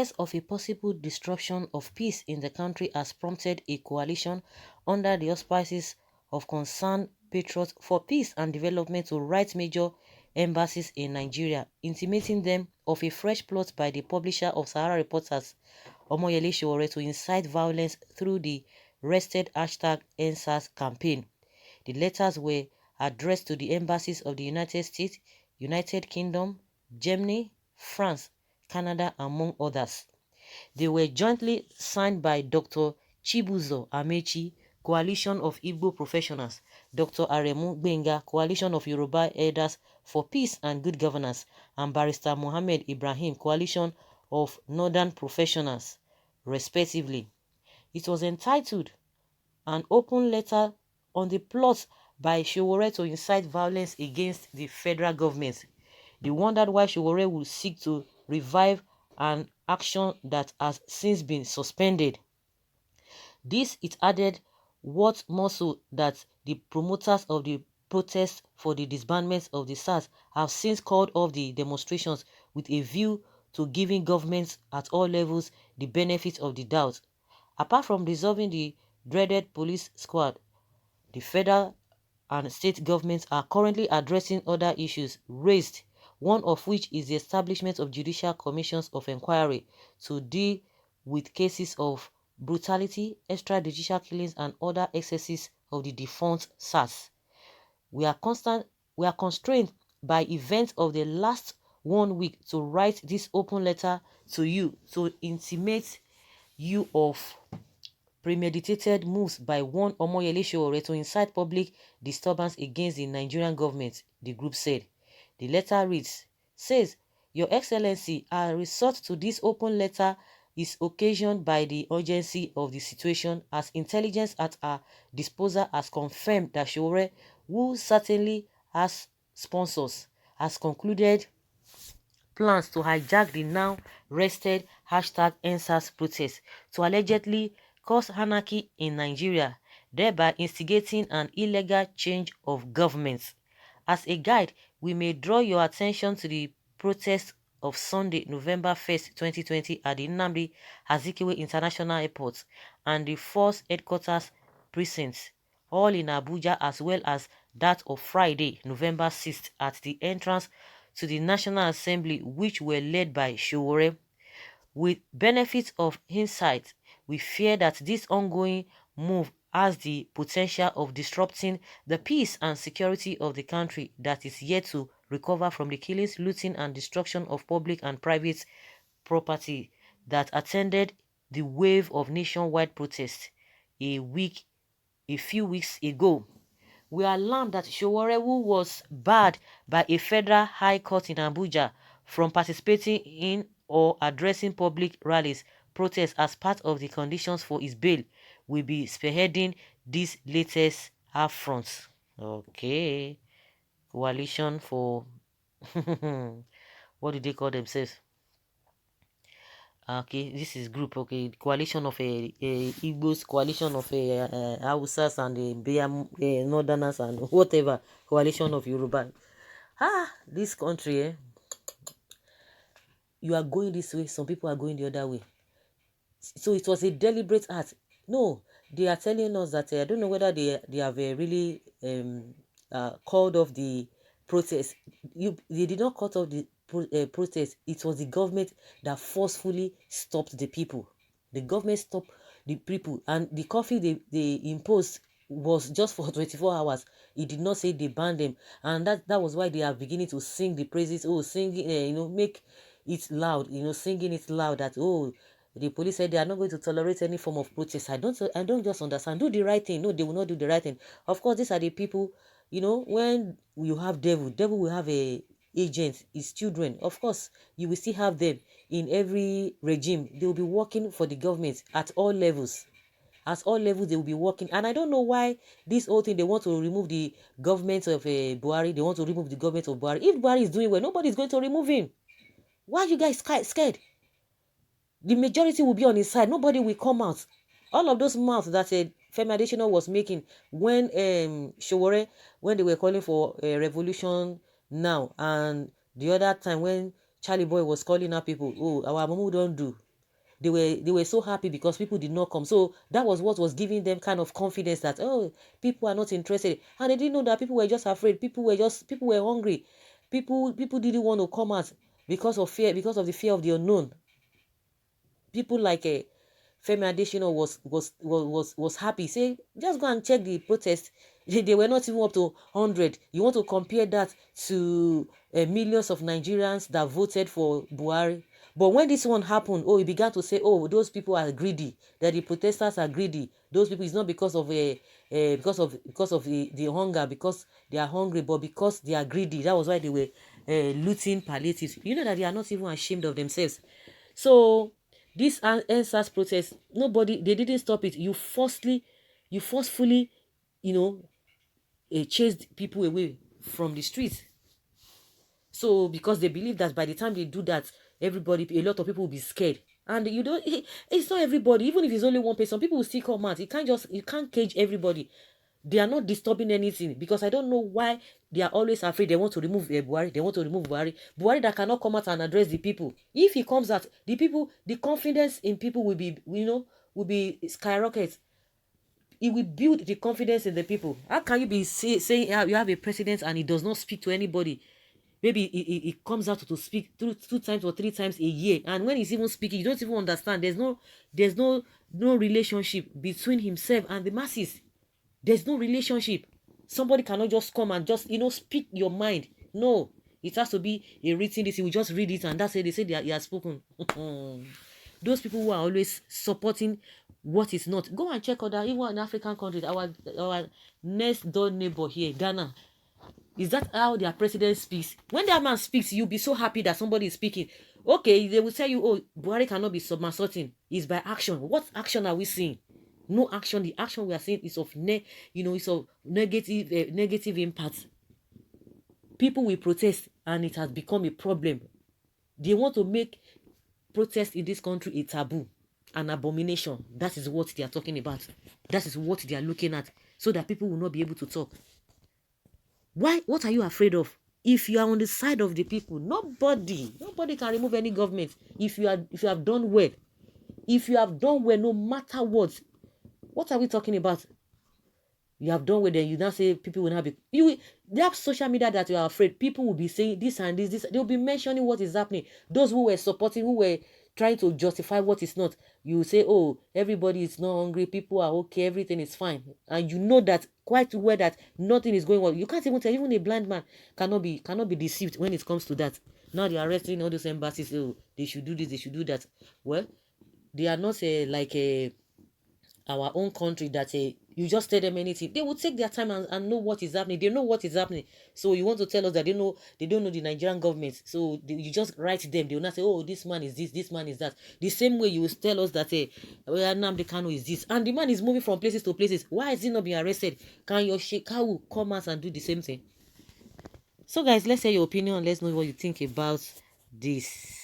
Fears of a possible disruption of peace in the country has prompted a coalition under the auspices of concerned patriots for peace and development to write major embassies in Nigeria, intimating them of a fresh plot by the publisher of Sahara Reporters, Omoyele Sowore, to incite violence through the rested #EndSARS campaign. The letters were addressed to the embassies of the United States, United Kingdom, Germany, France, Canada, among others. They were jointly signed by Dr. Chibuzo Amechi, Coalition of Igbo Professionals, Dr. Aremu Gbenga, Coalition of Yoruba Elders for Peace and Good Governance, and Barrister Mohammed Ibrahim, Coalition of Northern Professionals, respectively. It was entitled An Open Letter on the Plot by Sowore to Incite Violence Against the Federal Government. They wondered why Sowore would seek to revive an action that has since been suspended. This, it added, what more so that the promoters of the protest for the disbandment of the SARS have since called off the demonstrations with a view to giving governments at all levels the benefit of the doubt. Apart from dissolving the dreaded police squad, the federal and state governments are currently addressing other issues raised, one of which is the establishment of judicial commissions of inquiry to deal with cases of brutality, extrajudicial killings, and other excesses of the defunct SARS. We are constrained by events of the last 1 week to write this open letter to you to intimate you of premeditated moves by one Omoyele Sowore to incite public disturbance against the Nigerian government, the group said. The letter says, Your Excellency, our resort to this open letter is occasioned by the urgency of the situation, as intelligence at our disposal has confirmed that Sowore, who certainly has sponsors, has concluded plans to hijack the now rested #EndSARS protest to allegedly cause anarchy in Nigeria, thereby instigating an illegal change of government. As a guide, we may draw your attention to the protest of Sunday, November 1st, 2020 at the Nnamdi Azikiwe International Airport and the Force Headquarters Precinct, all in Abuja, as well as that of Friday, November 6th at the entrance to the National Assembly, which were led by Sowore. With benefits of hindsight, we fear that this ongoing move has the potential of disrupting the peace and security of the country that is yet to recover from the killings, looting, and destruction of public and private property that attended the wave of nationwide protests a few weeks ago. We are alarmed that Sowore, who was barred by a federal high court in Abuja from participating in or addressing public rallies, protests as part of the conditions for his bail, will be spearheading this latest affront. Okay. Coalition for... what do they call themselves? Okay, this is group. Okay, coalition of Igbos, coalition of Hausas and Northerners and whatever, coalition of Yoruba. This country, you are going this way, some people are going the other way. So it was a deliberate act. No, they are telling us that I don't know whether they have really called off the protest. They did not cut off the protest. It was the government that forcefully stopped the people. The government stopped the people, and the curfew they imposed was just for 24 hours. It did not say they banned them, and that was why they are beginning to sing the praises. Oh, singing, make it loud, singing it loud that, oh, the police said they are not going to tolerate any form of protest. I don't just understand. Do the right thing. No, they will not do the right thing. Of course, these are the people, when you have devil will have a agent, his children. Of course, you will still have them in every regime. They will be working for the government at all levels. At all levels, they will be working. And I don't know why this whole thing, they want to remove the government of Buhari. They want to remove the government of Buhari. If Buhari is doing well, nobody is going to remove him. Why are you guys scared? The majority will be on his side. Nobody will come out. All of those mouths that Femi Adesina was making when Sowore, when they were calling for a revolution now, and the other time when Charlie Boy was calling out people, oh, our Mumu don't do. they were so happy because people did not come. So that was what was giving them kind of confidence that, oh, people are not interested, and they didn't know that people were just afraid. People were hungry. People didn't want to come out because of fear, because of the fear of the unknown. People like Femi Adesina was happy. Say, just go and check the protest. They were not even up to 100. You want to compare that to millions of Nigerians that voted for Buhari. But when this one happened, oh, he began to say, oh, those people are greedy, that the protesters are greedy. Those people, it's not because of the hunger, because they are hungry, but because they are greedy. That was why they were looting palliatives. You know that they are not even ashamed of themselves. So this NSAS protest, they didn't stop it. You forcefully, you know, chased people away from the streets. So because they believe that by the time they do that, a lot of people will be scared. And it's not everybody. Even if it's only one person, people will still come out. You can't cage everybody. They are not disturbing anything, because I don't know why they are always afraid. They want to remove Buhari. They want to remove Buhari. Buhari that cannot come out and address the people. If he comes out, the confidence in people will be skyrocket. It will build the confidence in the people. How can you be saying you have a president and he does not speak to anybody? Maybe he comes out to speak two times or three times a year, and when he's even speaking, you don't even understand. There's no relationship between himself and the masses. There's no relationship. Somebody cannot just come and just speak your mind. No, it has to be a written this. You will just read it and that's it. They say he has spoken. Those people who are always supporting what is not. Go and check other, even in African countries. Our next door neighbor here, Ghana. Is that how their president speaks? When that man speaks, you'll be so happy that somebody is speaking. Okay, they will tell you, oh, Buhari cannot be submersating. It's by action. What action are we seeing? No action. The action we are seeing is of negative impact. People will protest and it has become a problem. They want to make protest in this country a taboo, an abomination. That is what they are talking about. That is what they are looking at, so that people will not be able to talk. Why? What are you afraid of? If you are on the side of the people, nobody can remove any government. If you have done well, no matter what are we talking about? You have done well, then you now say people will not be. They have social media that you are afraid. People will be saying this and this. They will be mentioning what is happening. Those who were supporting, who were trying to justify what is not, you say, oh, everybody is not hungry, people are okay, everything is fine, and you know that quite well that nothing is going on. You can't even tell. Even a blind man cannot be deceived when it comes to that. Now they are arresting all those embassies. Oh, they should do this, they should do that. Well, they are not like our own country that you just tell them anything. They will take their time and know what is happening. They know what is happening. So you want to tell us that they don't know the Nigerian government. So you just write them. They will not say, oh, this man is this man is that. The same way you will tell us that Nnamdi Kanu is this, and the man is moving from places to places. Why is he not being arrested? Can your Shekau come out and do the same thing? So guys, let's hear your opinion. Let's know what you think about this.